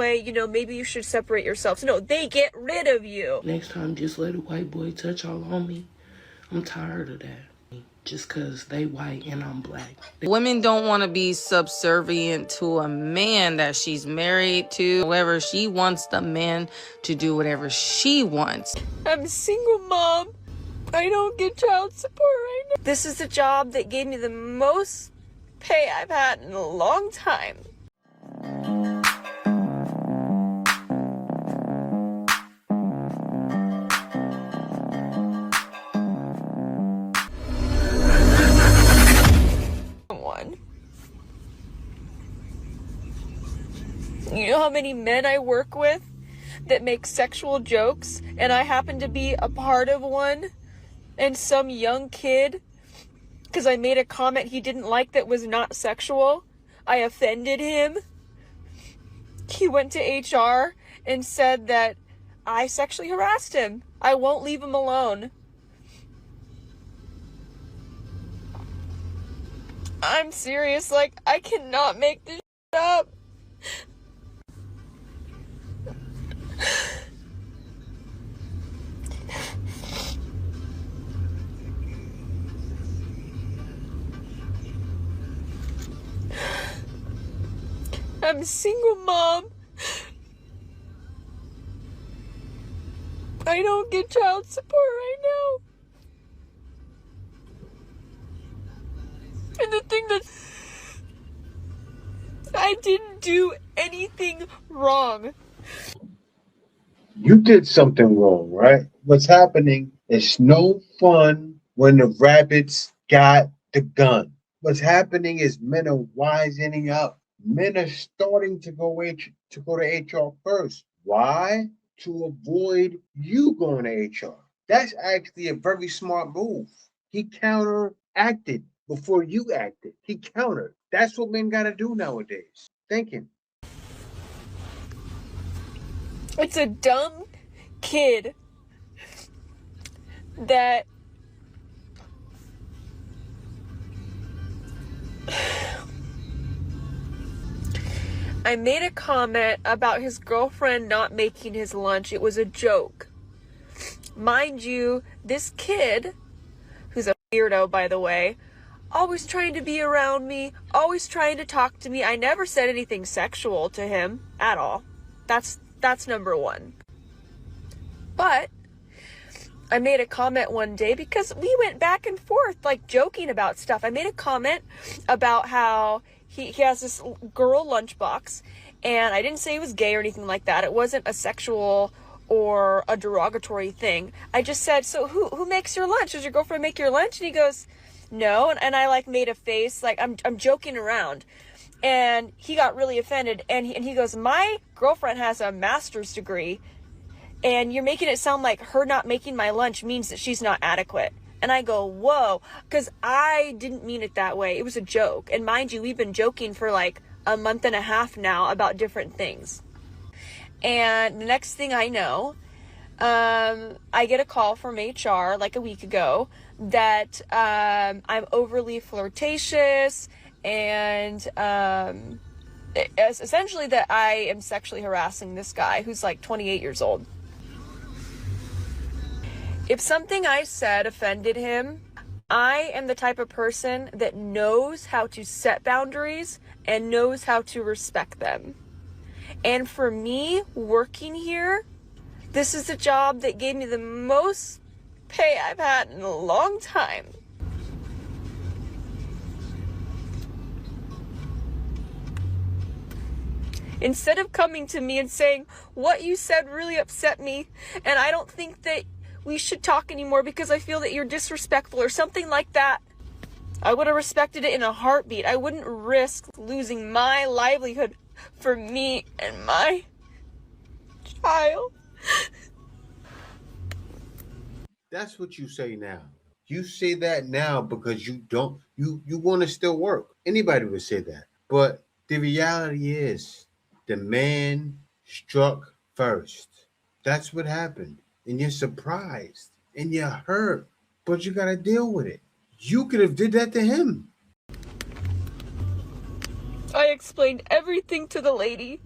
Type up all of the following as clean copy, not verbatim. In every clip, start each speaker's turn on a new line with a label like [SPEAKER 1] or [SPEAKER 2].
[SPEAKER 1] way, you know, maybe you should separate yourselves. No, they get rid of you.
[SPEAKER 2] Next time, just let a white boy touch all on me. I'm tired of that. Just because they white and I'm black.
[SPEAKER 3] Women don't want to be subservient to a man that she's married to. However, she wants the man to do whatever she wants.
[SPEAKER 1] I'm a single mom. I don't get child support right now. This is the job that gave me the most pay I've had in a long time. You know how many men I work with that make sexual jokes, and I happen to be a part of one, and some young kid, because I made a comment he didn't like that was not sexual, I offended him. He went to HR and said that I sexually harassed him. I won't leave him alone. I'm serious, like, I cannot make this up. I'm a single mom. I don't get child support right now. And the thing that I didn't do anything wrong.
[SPEAKER 4] You did something wrong, right? What's happening is no fun when the rabbits got the gun. What's happening is men are wisening up. Men are starting to go to HR first. Why? To avoid you going to HR. That's actually a very smart move. He counteracted before you acted. He countered. That's what men got to do nowadays. Thinking.
[SPEAKER 1] It's a dumb kid that I made a comment about his girlfriend not making his lunch. It was a joke. Mind you, this kid, who's a weirdo, by the way, always trying to be around me, always trying to talk to me. I never said anything sexual to him at all. That's number one. But I made a comment one day because we went back and forth, like joking about stuff. I made a comment about how he has this girl lunchbox, and I didn't say he was gay or anything like that. It wasn't a sexual or a derogatory thing. I just said, so who makes your lunch? Does your girlfriend make your lunch? And he goes, no. And I like made a face like I'm joking around. And he got really offended, and he goes, my girlfriend has a master's degree, and you're making it sound like her not making my lunch means that she's not adequate. And I go, whoa, because I didn't mean it that way. It was a joke. And mind you, we've been joking for like a month and a half now about different things. And the next thing I know, I get a call from HR like a week ago that I'm overly flirtatious, and essentially that I am sexually harassing this guy who's like 28 years old. If something I said offended him, I am the type of person that knows how to set boundaries and knows how to respect them. And for me, working here, this is a job that gave me the most pay I've had in a long time. Instead of coming to me and saying, what you said really upset me, and I don't think that we should talk anymore because I feel that you're disrespectful or something like that, I would have respected it in a heartbeat. I wouldn't risk losing my livelihood for me and my child.
[SPEAKER 4] That's what you say now. You say that now because you want to still work. Anybody would say that. But the reality is the man struck first. That's what happened. And you're surprised and you're hurt, but you got to deal with it. You could have did that to him.
[SPEAKER 1] I explained everything to the lady.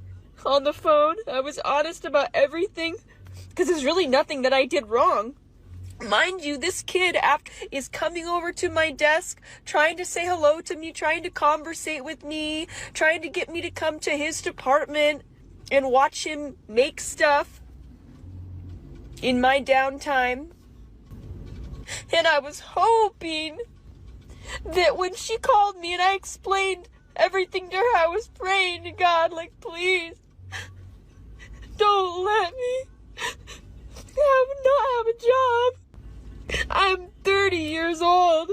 [SPEAKER 1] on the phone. I was honest about everything because there's really nothing that I did wrong. Mind you, this kid is coming over to my desk, trying to say hello to me, trying to conversate with me, trying to get me to come to his department and watch him make stuff in my downtime. And I was hoping that when she called me and I explained everything to her, I was praying to God, like, please, don't let me not have a job. I'm 30 years old.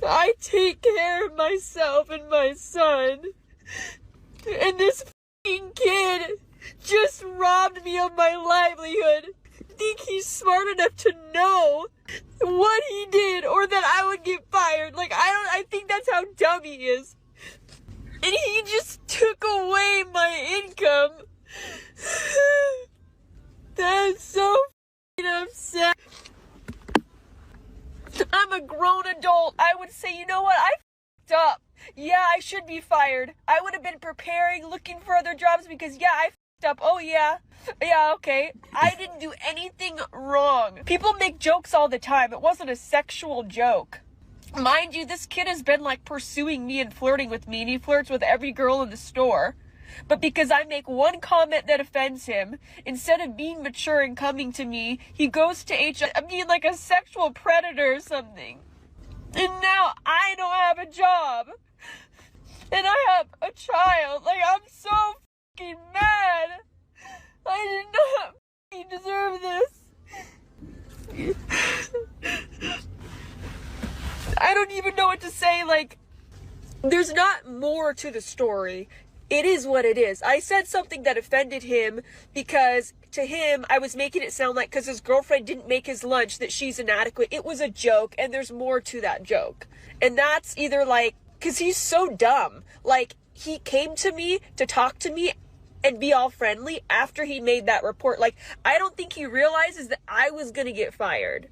[SPEAKER 1] I take care of myself and my son. And this f***ing kid just robbed me of my livelihood. Think he's smart enough to know what he did or that I would get fired. Like, I think that's how dumb he is. And he just took away my income. That's so f***ing upset. I'm a grown adult. I would say, you know what? I f***ed up. Yeah, I should be fired. I would have been preparing, looking for other jobs because, yeah, I f***ed up. Oh, yeah. Yeah, okay. I didn't do anything wrong. People make jokes all the time. It wasn't a sexual joke. Mind you, this kid has been, like, pursuing me and flirting with me, and he flirts with every girl in the store. But because I make one comment that offends him, instead of being mature and coming to me, he goes to HR. I mean, like a sexual predator or something. And now I don't have a job. And I have a child. Like, I'm so fucking mad. I did not fucking deserve this. I don't even know what to say. Like, there's not more to the story. It is what it is. I said something that offended him because to him, I was making it sound like because his girlfriend didn't make his lunch that she's inadequate. It was a joke, and there's more to that joke. And that's either like, because he's so dumb. Like, he came to me to talk to me and be all friendly after he made that report. Like, I don't think he realizes that I was going to get fired.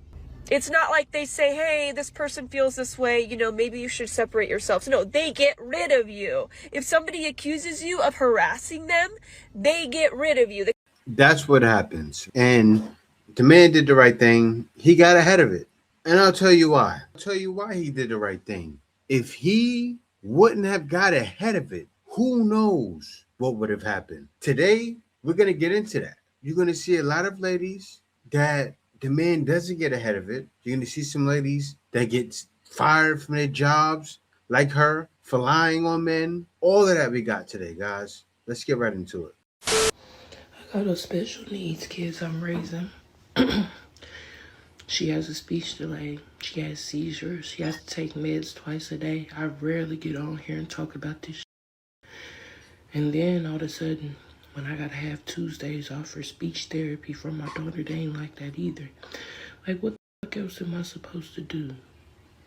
[SPEAKER 1] It's not like they say, hey, this person feels this way, you know, maybe you should separate yourselves. No, they get rid of you. If somebody accuses you of harassing them, they get rid of you.
[SPEAKER 4] That's what happens. And the man did the right thing. He got ahead of it. And I'll tell you why. I'll tell you why he did the right thing. If he wouldn't have got ahead of it, who knows what would have happened. Today, we're going to get into that. You're going to see a lot of ladies that the man doesn't get ahead of it. You're going to see some ladies that get fired from their jobs, like her, for lying on men. All of that we got today, guys. Let's get right into it.
[SPEAKER 2] I got a special needs kids I'm raising. She has a speech delay. She has seizures. She has to take meds twice a day. I rarely get on here and talk about this. And then all of a sudden, when I gotta have Tuesdays off for speech therapy for my daughter, they ain't like that either. Like, what the fuck else am I supposed to do?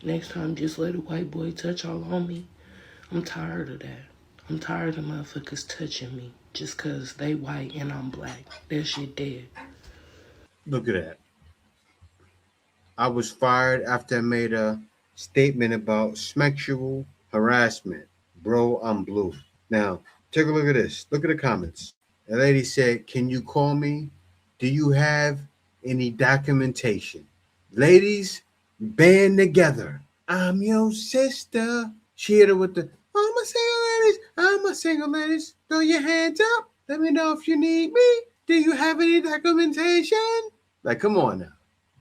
[SPEAKER 2] Next time, just let a white boy touch all on me. I'm tired of that. I'm tired of motherfuckers touching me just cause they white and I'm black. That shit dead.
[SPEAKER 4] Look at that. I was fired after I made a statement about sexual harassment. Bro, I'm blue. Now, take a look at this. Look at the comments. A lady said, can you call me? Do you have any documentation? Ladies, band together. I'm your sister. She hit her with the, I'm a single ladies. I'm a single ladies. Throw your hands up. Let me know if you need me. Do you have any documentation? Like, come on now.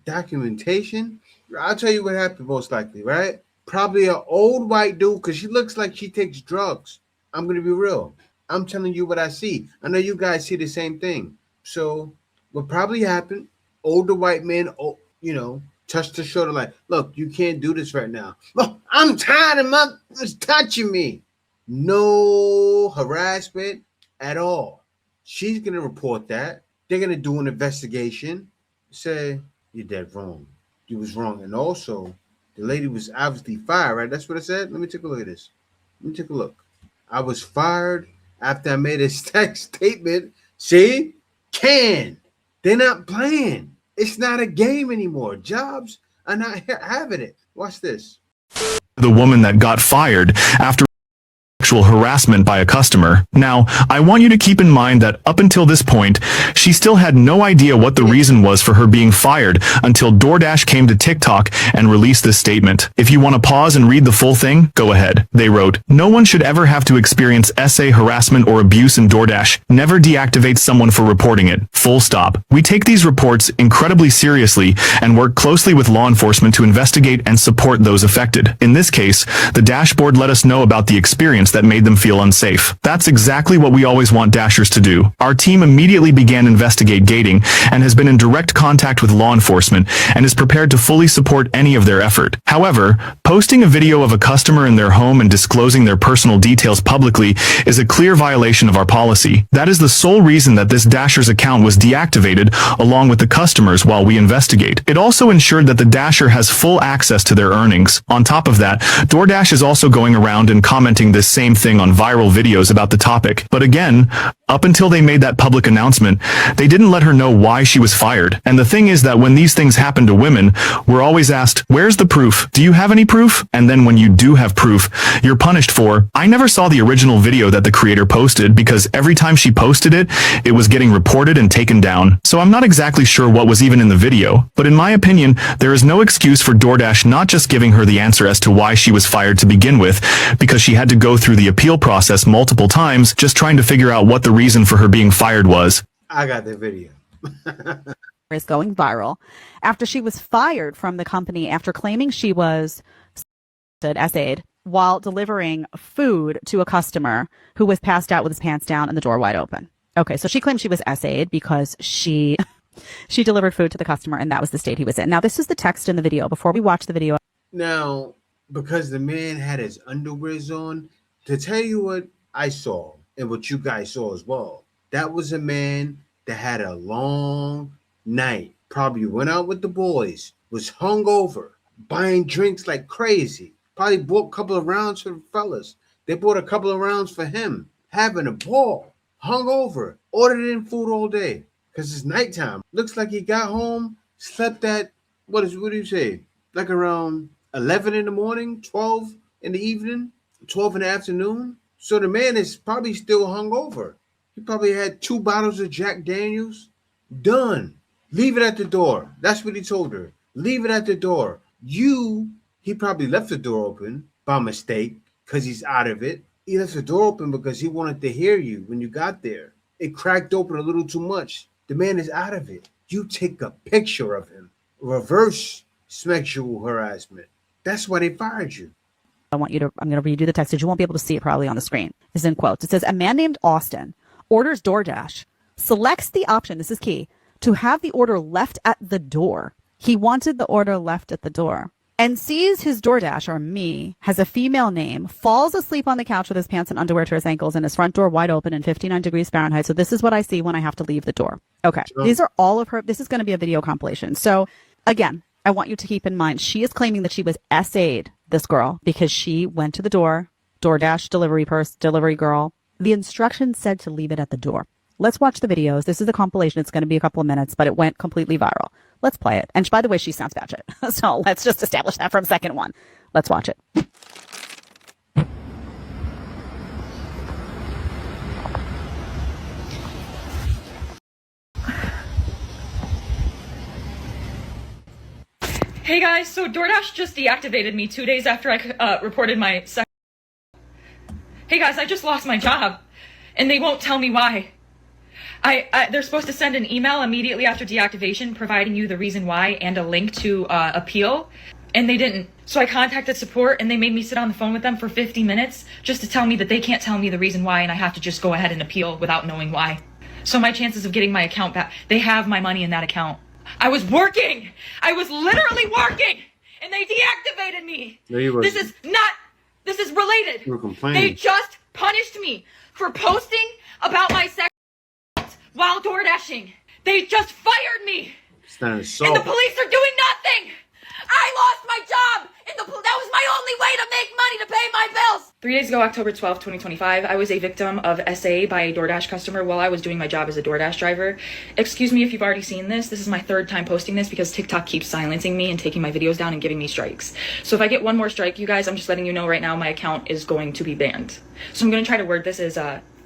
[SPEAKER 4] Documentation? I'll tell you what happened most likely, right? Probably an old white dude because she looks like she takes drugs. I'm going to be real. I'm telling you what I see. I know you guys see the same thing. So what probably happened, older white men, touched her shoulder like, look, you can't do this right now. Look, I'm tired of mothers touching me. No harassment at all. She's going to report that. They're going to do an investigation. Say, you're dead wrong. You was wrong. And also, the lady was obviously fired, right? That's what I said. Let me take a look at this. Let me take a look. I was fired after I made a statement. See? They're not playing. It's not a game anymore. Jobs are not having it. Watch this.
[SPEAKER 5] The woman that got fired after sexual harassment by a customer. Now, I want you to keep in mind that up until this point, she still had no idea what the reason was for her being fired until DoorDash came to TikTok and released this statement. If you want to pause and read the full thing, go ahead. They wrote, "No one should ever have to experience SA harassment or abuse in DoorDash. Never deactivate someone for reporting it. Full stop. We take these reports incredibly seriously and work closely with law enforcement to investigate and support those affected. In this case, the dashboard let us know about the experience that made them feel unsafe. That's exactly what we always want Dashers to do. Our team immediately began investigating and has been in direct contact with law enforcement and is prepared to fully support any of their effort. However, posting a video of a customer in their home and disclosing their personal details publicly is a clear violation of our policy. That is the sole reason that this Dasher's account was deactivated along with the customers while we investigate. It also ensured that the Dasher has full access to their earnings. On top of that, DoorDash is also going around and commenting this same thing on viral videos about the topic. But again, up until they made that public announcement, they didn't let her know why she was fired. And the thing is that when these things happen to women, we're always asked, where's the proof? Do you have any proof? And then when you do have proof, you're punished for. I never saw the original video that the creator posted because every time she posted it, it was getting reported and taken down. So I'm not exactly sure what was even in the video. But in my opinion, there is no excuse for DoorDash not just giving her the answer as to why she was fired to begin with, because she had to go through the appeal process multiple times just trying to figure out what the reason for her being fired was.
[SPEAKER 4] I got the video.
[SPEAKER 6] Is going viral after she was fired from the company after claiming she was SA'd while delivering food to a customer who was passed out with his pants down and the door wide open. Okay, so she claimed she was SA'd because she delivered food to the customer and that was the state he was in. Now, this is the text in the video. Before we watch the video.
[SPEAKER 4] Now, because the man had his underwears on, to tell you what I saw and what you guys saw as well, that was a man that had a long night, probably went out with the boys, was hungover, buying drinks like crazy, probably bought a couple of rounds for the fellas. They bought a couple of rounds for him, having a ball, hungover, ordered in food all day because it's nighttime. Looks like he got home, slept at, what do you say, like around 11 in the morning, 12 in the evening, 12 in the afternoon. So the man is probably still hungover. He probably had 2 bottles of Jack Daniels. Done. Leave it at the door. That's what he told her. Leave it at the door. He probably left the door open by mistake because he's out of it. He left the door open because he wanted to hear you when you got there. It cracked open a little too much. The man is out of it. You take a picture of him. Reverse sexual harassment. That's why they fired you.
[SPEAKER 6] I'm going to read you the text. You won't be able to see it probably on the screen. This is in quotes. It says, a man named Austin orders DoorDash, selects the option, this is key, to have the order left at the door. He wanted the order left at the door. And sees his DoorDash, or me, has a female name, falls asleep on the couch with his pants and underwear to his ankles and his front door wide open in 59 degrees Fahrenheit. So this is what I see when I have to leave the door. Okay. These are all of her. This is going to be a video compilation. So again, I want you to keep in mind, she is claiming that she was SA'd, this girl, because she went to the door, DoorDash delivery girl. The instructions said to leave it at the door. Let's watch the videos. This is a compilation. It's going to be a couple of minutes, but it went completely viral. Let's play it. And by the way, she sounds batshit. So let's just establish that from second one. Let's watch it.
[SPEAKER 7] Hey guys, so DoorDash just deactivated me 2 days after I reported my sex. Hey guys, I just lost my job, and they won't tell me why. They're supposed to send an email immediately after deactivation providing you the reason why and a link to appeal, and they didn't. So I contacted support, and they made me sit on the phone with them for 50 minutes just to tell me that they can't tell me the reason why, and I have to just go ahead and appeal without knowing why. So my chances of getting my account back, they have my money in that account. I was working! I was literally working! And they deactivated me!
[SPEAKER 4] No, you weren't.
[SPEAKER 7] This is related.
[SPEAKER 4] You were complaining.
[SPEAKER 7] They just punished me for posting about my sex while door dashing. They just fired me.
[SPEAKER 4] It's not an assault.
[SPEAKER 7] And the police are doing nothing. I lost my job! That was my only way to make money to pay my bills! 3 days ago, October 12th, 2025, I was a victim of SA by a DoorDash customer while I was doing my job as a DoorDash driver. Excuse me if you've already seen this. This is my third time posting this because TikTok keeps silencing me and taking my videos down and giving me strikes. So if I get one more strike, you guys, I'm just letting you know right now my account is going to be banned. So I'm going to try to word this as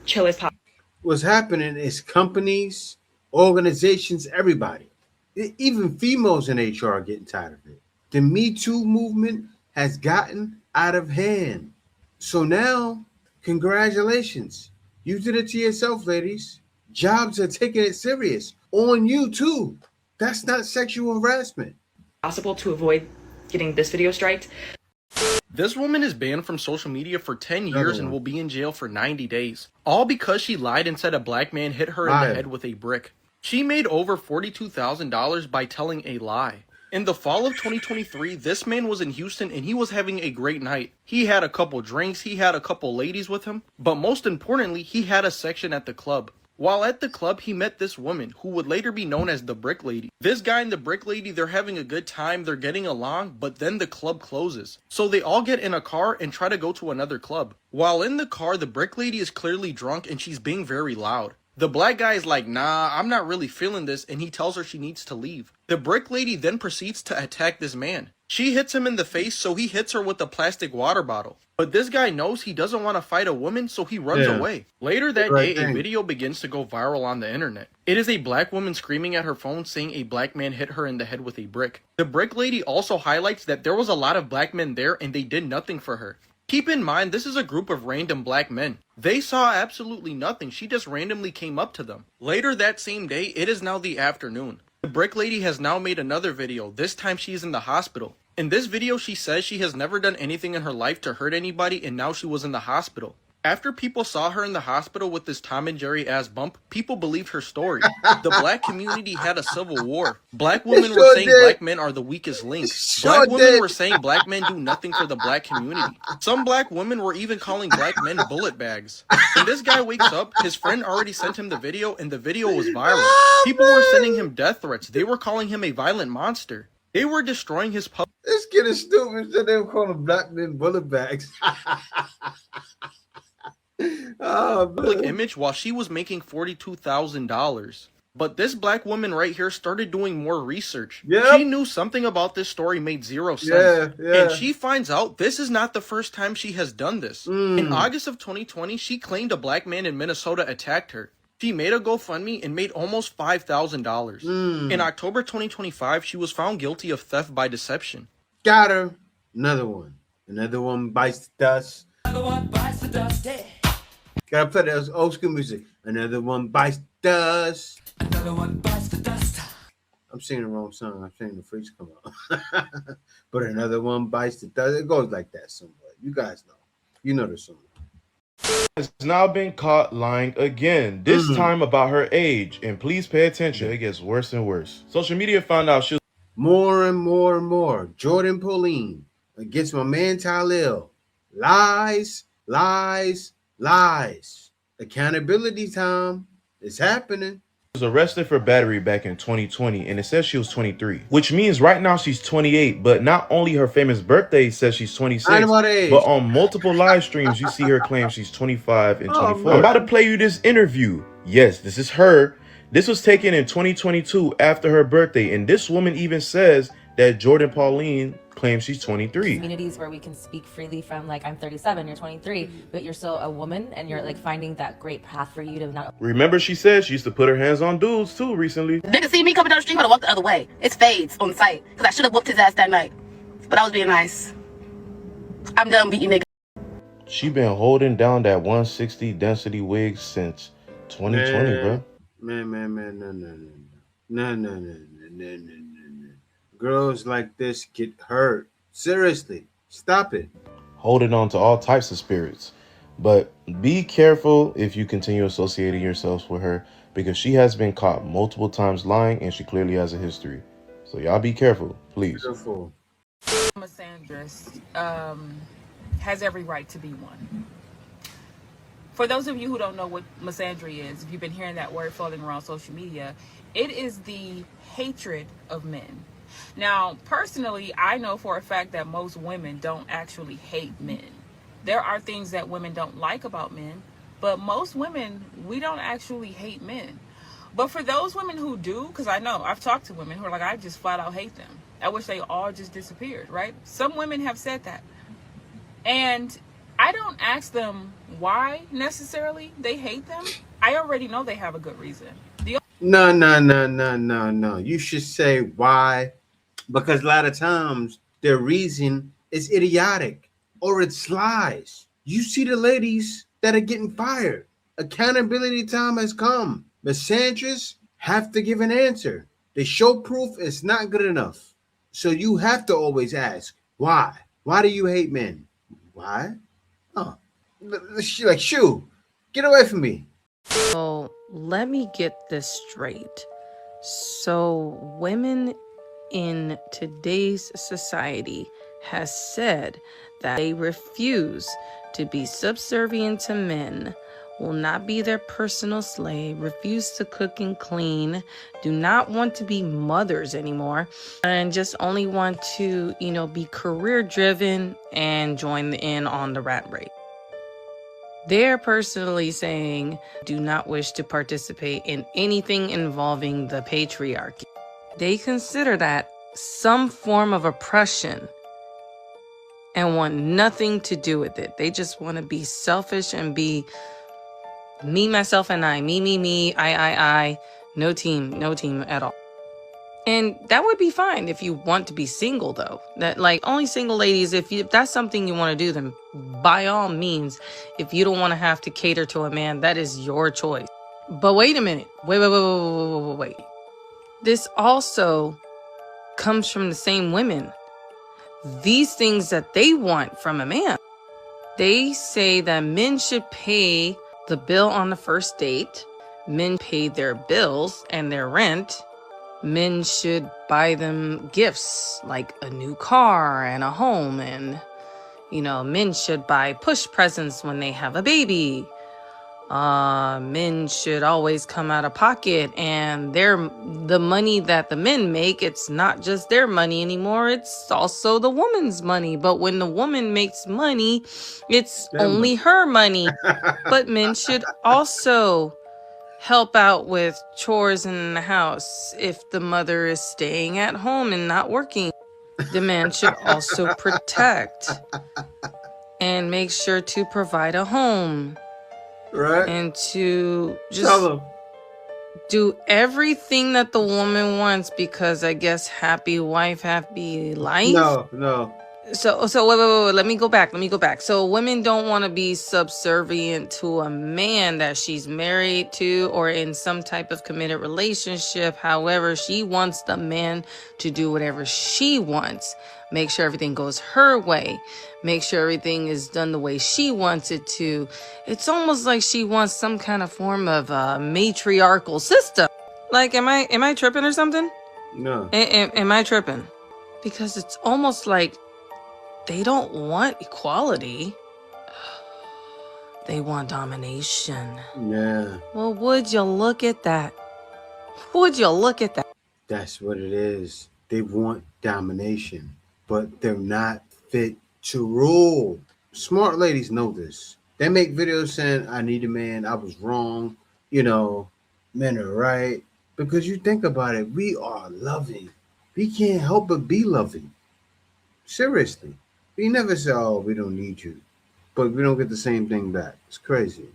[SPEAKER 7] chill as possible.
[SPEAKER 4] What's happening is companies, organizations, everybody, even females in HR are getting tired of it. The Me Too movement has gotten out of hand. So now, congratulations. You did it to yourself, ladies. Jobs are taking it serious on you too. That's not sexual harassment.
[SPEAKER 7] Possible to avoid getting this video striked.
[SPEAKER 8] This woman is banned from social media for 10 years and will be in jail for 90 days. All because she lied and said a black man hit her in the head with a brick. She made over $42,000 by telling a lie. In the fall of 2023, this man was in Houston and he was having a great night. He had a couple drinks, he had a couple ladies with him, but most importantly, he had a section at the club. While at the club, he met this woman, who would later be known as the Brick Lady. This guy and the Brick Lady, they're having a good time, they're getting along, but then the club closes. So they all get in a car and try to go to another club. While in the car, the Brick Lady is clearly drunk and she's being very loud. The black guy is like, nah, I'm not really feeling this, and he tells her she needs to leave. The Brick Lady then proceeds to attack this man. She hits him in the face, so he hits her with a plastic water bottle. But this guy knows he doesn't want to fight a woman, so he runs away. Later that day, a video begins to go viral on the internet. It is a black woman screaming at her phone saying a black man hit her in the head with a brick. The Brick Lady also highlights that there was a lot of black men there and they did nothing for her. Keep in mind, this is a group of random black men. They saw absolutely nothing. She just randomly came up to them. Later that same day, it is now the afternoon. The Brick Lady has now made another video. This time she is in the hospital. In this video, she says she has never done anything in her life to hurt anybody and now she was in the hospital. After people saw her in the hospital with this Tom and Jerry ass bump, people believed her story. The black community had a civil war. Black women were saying black men are the weakest link. Black women were saying black men do nothing for the black community. Some black women were even calling black men bullet bags. When this guy wakes up, his friend already sent him the video and the video was viral. People were sending him death threats. They were calling him a violent monster. They were destroying his public.
[SPEAKER 4] This kid is stupid. So they were calling black men bullet bags.
[SPEAKER 8] Public image while she was making $42,000. But this black woman right here started doing more research. She knew something about this story made zero sense. And she finds out this is not the first time she has done this. In August of 2020, she claimed a black man in Minnesota attacked her. She made a GoFundMe and made almost $5,000. In October 2025, she was found guilty of theft by deception.
[SPEAKER 4] Got her. Another one. Another one bites the dust.
[SPEAKER 9] Another one bites the dust. Yeah.
[SPEAKER 4] Gotta play that old school music. Another one bites the dust.
[SPEAKER 9] Another one bites the dust.
[SPEAKER 4] I'm singing the wrong song. I'm singing the freaks come out. But another one bites the dust. It goes like that somewhere. You guys know. You know the song.
[SPEAKER 10] Has now been caught lying again, this time about her age. And please pay attention, it gets worse and worse. Social media found out she was
[SPEAKER 4] more and more and more. Jordan Pauline against my man Talil. Lies, lies, lies. Accountability time. It's happening.
[SPEAKER 10] arrested for battery back in 2020, and it says she was 23, which means right now she's 28. But not only her famous birthday says she's 26, but on multiple live streams you see her claim she's 25 and 24. I'm about to play you this interview. Yes, this is her. This was taken in 2022 after her birthday, and this woman even says that Jordan Pauline claims she's 23.
[SPEAKER 11] Communities where we can speak freely from, like, I'm 37, you're 23, but you're still a woman, and you're like finding that great path for you to not.
[SPEAKER 10] Remember, she said she used to put her hands on dudes too recently.
[SPEAKER 12] Nigga see me coming down the street, but I walk the other way. It's fades on sight, because I should have whooped his ass that night, but I was being nice. I'm done beating niggas.
[SPEAKER 10] She been holding down that 160 density wig since 2020, bro.
[SPEAKER 4] No. Girls like this get hurt. Seriously, stop it.
[SPEAKER 10] Holding on to all types of spirits. But be careful if you continue associating yourselves with her, because she has been caught multiple times lying, and she clearly has a history. So y'all be careful, please.
[SPEAKER 4] Careful.
[SPEAKER 13] Misandry has every right to be one. For those of you who don't know what misandry is, if you've been hearing that word floating around social media, it is the hatred of men. Now, personally, I know for a fact that most women don't actually hate men. There are things that women don't like about men, but most women, we don't actually hate men. But for those women who do, because I know I've talked to women who are like, I just flat out hate them. I wish they all just disappeared, right? Some women have said that. And I don't ask them why necessarily they hate them. I already know they have a good reason.
[SPEAKER 4] No. You should say why, because a lot of times their reason is idiotic or it's lies. You see the ladies that are getting fired. Accountability time has come. Misandrists have to give an answer. The show proof is not good enough. So you have to always ask, why? Why do you hate men? Why? Oh, like, shoo, get away from me.
[SPEAKER 3] So let me get this straight. So women in today's society has said that they refuse to be subservient to men, will not be their personal slave, refuse to cook and clean, do not want to be mothers anymore, and just only want to, be career driven and join in on the rat race. They're personally saying do not wish to participate in anything involving the patriarchy. They consider that some form of oppression and want nothing to do with it. They just want to be selfish and be me, myself, and I. Me, I. No team at all. And that would be fine if you want to be single, though. That, like, only single ladies, if that's something you want to do, then by all means, if you don't want to have to cater to a man, that is your choice. But wait a minute. Wait. This also comes from the same women. These things that they want from a man. They say that men should pay the bill on the first date. Men pay their bills and their rent. Men should buy them gifts like a new car and a home. And, men should buy push presents when they have a baby. Men should always come out of pocket, and the money that the men make, it's not just their money anymore, it's also the woman's money. But when the woman makes money, it's only her money. But men should also help out with chores in the house if the mother is staying at home and not working. The man should also protect and make sure to provide a home.
[SPEAKER 4] Right.
[SPEAKER 3] And to just do everything that the woman wants, because I guess happy wife, happy life.
[SPEAKER 4] No.
[SPEAKER 3] So wait, let me go back. So women don't want to be subservient to a man that she's married to or in some type of committed relationship. However, she wants the man to do whatever she wants. Make sure everything goes her way. Make sure everything is done the way she wants it to. It's almost like she wants some kind of form of matriarchal system. Like, am I tripping or something?
[SPEAKER 4] No.
[SPEAKER 3] Am I tripping? Because it's almost like they don't want equality. They want domination.
[SPEAKER 4] Yeah.
[SPEAKER 3] Well, would you look at that?
[SPEAKER 4] That's what it is. They want domination, but they're not fit to rule. Smart ladies know this. They make videos saying, I need a man, I was wrong, men are right. Because you think about it, we are loving. We can't help but be loving. Seriously. We never say, oh, we don't need you. But we don't get the same thing back. It's crazy.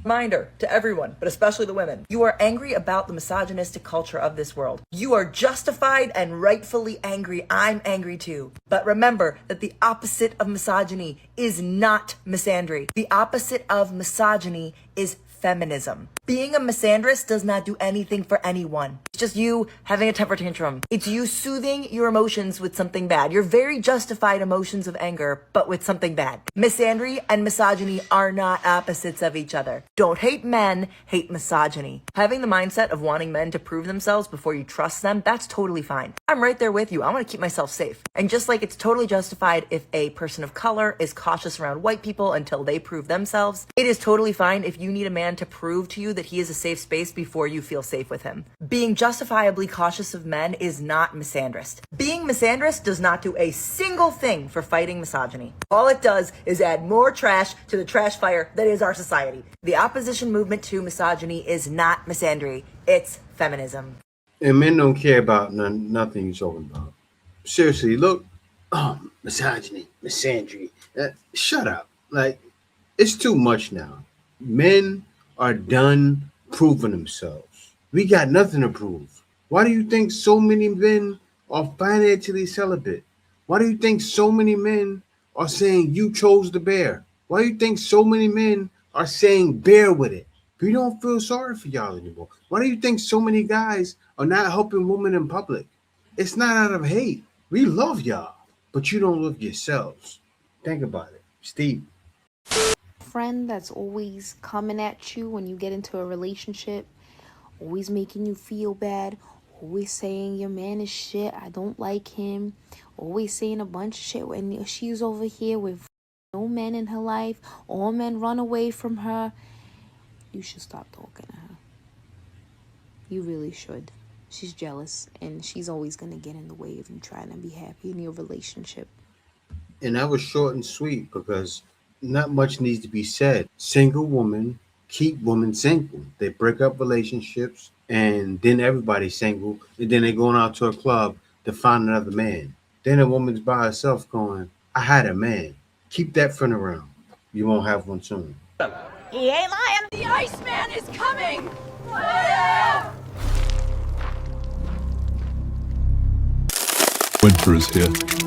[SPEAKER 14] Reminder to everyone, but especially the women. You are angry about the misogynistic culture of this world. You are justified and rightfully angry. I'm angry too. But remember that the opposite of misogyny is not misandry. The opposite of misogyny is feminism. Being a misandrist does not do anything for anyone. It's just you having a temper tantrum. It's you soothing your emotions with something bad. Your very justified emotions of anger, but with something bad. Misandry and misogyny are not opposites of each other. Don't hate men, hate misogyny. Having the mindset of wanting men to prove themselves before you trust them, that's totally fine. I'm right there with you. I want to keep myself safe. And just like it's totally justified if a person of color is cautious around white people until they prove themselves, it is totally fine if you need a man man to prove to you that he is a safe space before you feel safe with him. Being justifiably cautious of men is not misandrist. Being misandrist does not do a single thing for fighting misogyny. All it does is add more trash to the trash fire that is our society. The opposition movement to misogyny is not misandry, it's feminism.
[SPEAKER 4] And men don't care about nothing you're talking about. Seriously, look, misogyny, misandry. Shut up. Like, it's too much now. Men are done proving themselves. We got nothing to prove. Why do you think so many men are financially celibate? Why do you think so many men are saying you chose the bear? Why do you think so many men are saying bear with it? We don't feel sorry for y'all anymore. Why do you think so many guys are not helping women in public? It's not out of hate. We love y'all, but you don't love yourselves. Think about it. Steve.
[SPEAKER 15] Friend that's always coming at you when you get into a relationship, always making you feel bad, always saying your man is shit, I don't like him, always saying a bunch of shit when she's over here with no men in her life, all men run away from her. You should stop talking to her. You really should. She's jealous and she's always gonna get in the way of you trying to be happy in your relationship.
[SPEAKER 4] And that was short and sweet because not much needs to be said. Single women keep women single. They break up relationships and then everybody's single and then they're going out to a club to find another man. Then a woman's by herself going, I had a man. Keep that friend around. You won't have one soon.
[SPEAKER 16] He ain't lying. The Iceman is coming.
[SPEAKER 17] Winter is here.